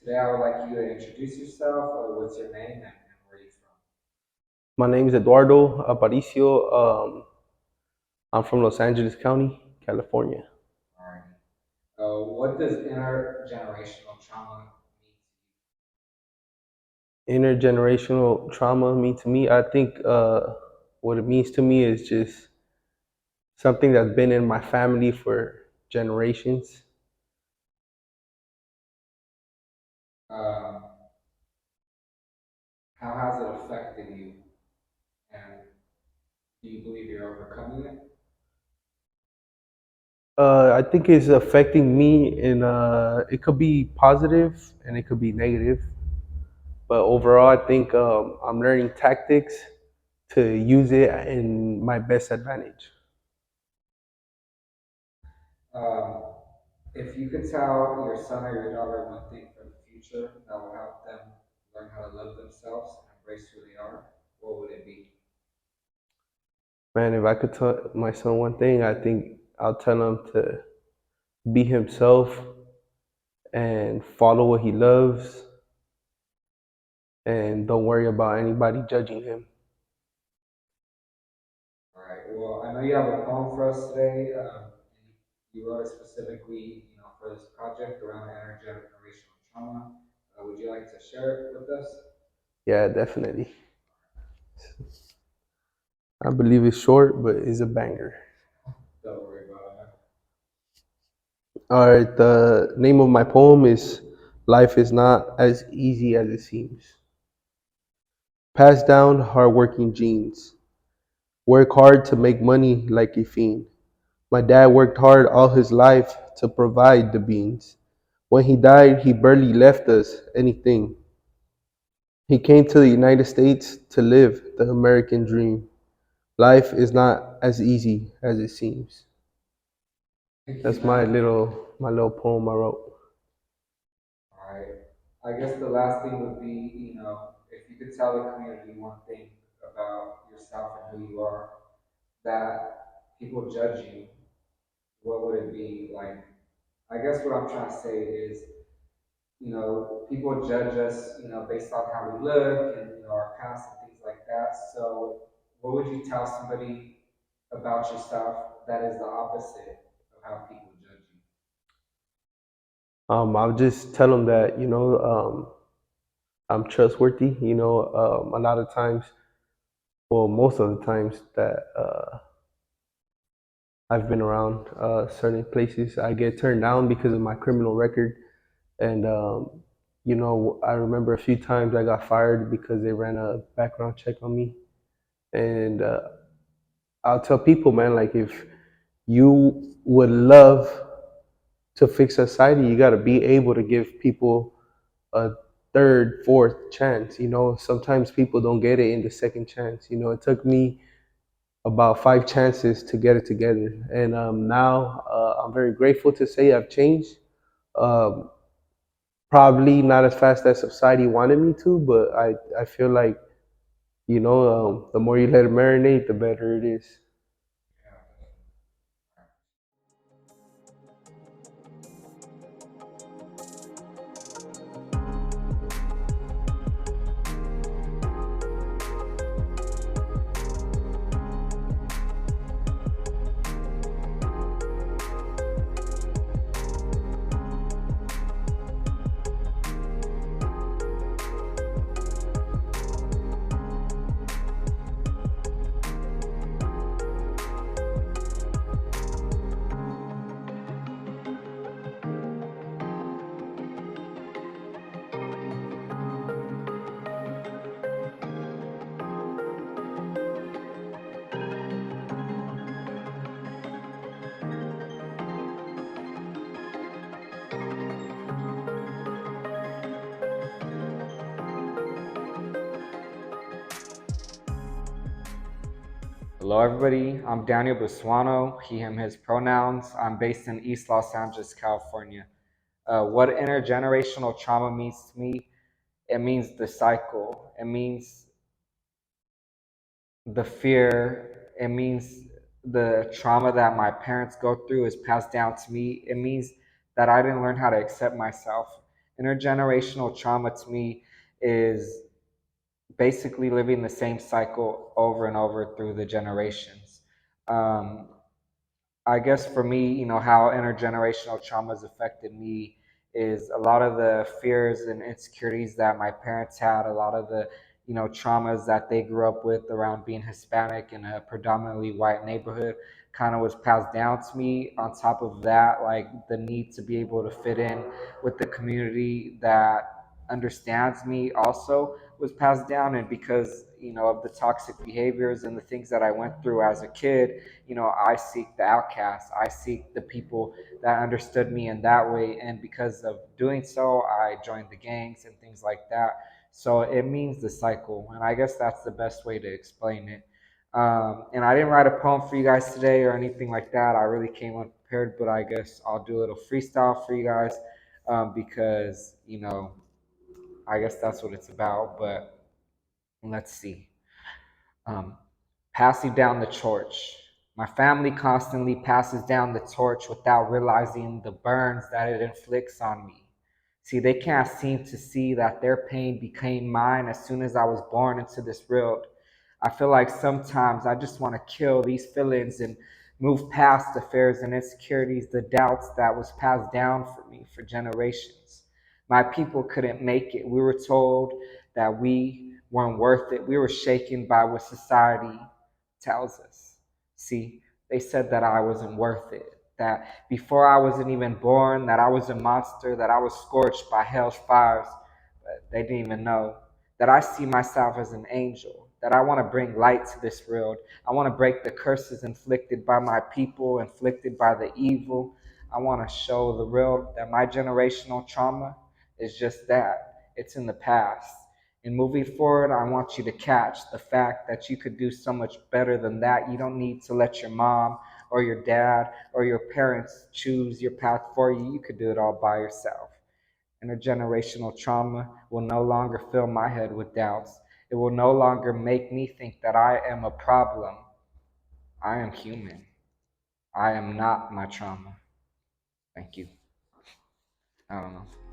Today I would like you to introduce yourself. What's your name and where are you from? My name is Eduardo Aparicio. I'm from Los Angeles County, California. All right. What does intergenerational trauma mean Intergenerational trauma mean to me? I think what it means to me is just something that's been in my family for generations. to you? How has it affected you? And do you believe you're overcoming it? I think it's affecting me in it could be positive and it could be negative. But overall, I think I'm learning tactics to use it in my best advantage. Um, if you could tell your son or your daughter one thing for the future that will help them learn how to love themselves and embrace who they are, what would it be? Man, if I could tell my son one thing, I think I'll tell him to be himself and follow what he loves and don't worry about anybody judging him. All right. Well, I know you have a poem for us today. And you wrote it specifically, for this project around intergenerational trauma. Would you like to share it with us? Yeah, definitely. I believe it's short, but it's a banger. Don't worry about it. All right, the name of my poem is Life is Not as Easy as It Seems. Pass down hardworking genes. Work hard to make money like a fiend. My dad worked hard all his life to provide the beans. When he died, he barely left us anything. He came to the United States to live the American dream. Life is not as easy as it seems. Thank you, That's my man. little poem I wrote. All right. I guess the last thing would be, if you could tell the community one thing about yourself and who you are, that people judge you, what would it be? Like, I guess what I'm trying to say is, people judge us, based on how we look and, our past and things like that. So, what would you tell somebody about yourself that is the opposite of how people judge you? I'll just tell them that I'm trustworthy. A lot of times, well, most of the times that I've been around certain places, I get turned down because of my criminal record. And I remember a few times I got fired because they ran a background check on me. And I'll tell people, man, like if you would love to fix society, you got to be able to give people a third, fourth chance. Sometimes people don't get it in the second chance. It took me about five chances to get it together, and now I'm very grateful to say I've changed. Um, Probably not as fast as society wanted me to, but I feel like the more you let it marinate, the better it is. Hello, everybody. I'm Daniel Busuano, he, him, his pronouns. I'm based in East Los Angeles, California. What intergenerational trauma means to me, it means the cycle. It means the fear. It means the trauma that my parents go through is passed down to me. It means that I didn't learn how to accept myself. Intergenerational trauma to me is basically living the same cycle over and over through the generations. Um, I guess for me, how intergenerational trauma has affected me is a lot of the fears and insecurities that my parents had, a lot of the, traumas that they grew up with around being Hispanic in a predominantly white neighborhood kind of was passed down to me. On top of that, like the need to be able to fit in with the community that understands me also was passed down. And because, of the toxic behaviors and the things that I went through as a kid, I seek the outcasts. I seek the people that understood me in that way. And because of doing so, I joined the gangs and things like that. So it means the cycle. And I guess that's the best way to explain it. And I didn't write a poem for you guys today or anything like that. I really came unprepared, but I guess I'll do a little freestyle for you guys because, I guess that's what it's about. But let's see. Um, Passing down the torch. My family constantly passes down the torch without realizing the burns that it inflicts on me. See, they can't seem to see that their pain became mine as soon as I was born into this world. I feel like sometimes I just want to kill these feelings and move past the fears and insecurities, the doubts that was passed down for me for generations. My people couldn't make it. We were told that we weren't worth it. We were shaken by what society tells us. See, they said that I wasn't worth it, that before I wasn't even born, that I was a monster, that I was scorched by hell's fires, but they didn't even know that I see myself as an angel, that I want to bring light to this world. I want to break the curses inflicted by my people, inflicted by the evil. I want to show the world that my generational trauma is just that. It's in the past. And moving forward, I want you to catch the fact that you could do so much better than that. You don't need to let your mom or your dad or your parents choose your path for you. You could do it all by yourself. Intergenerational trauma will no longer fill my head with doubts. It will no longer make me think that I am a problem. I am human. I am not my trauma. Thank you. I don't know.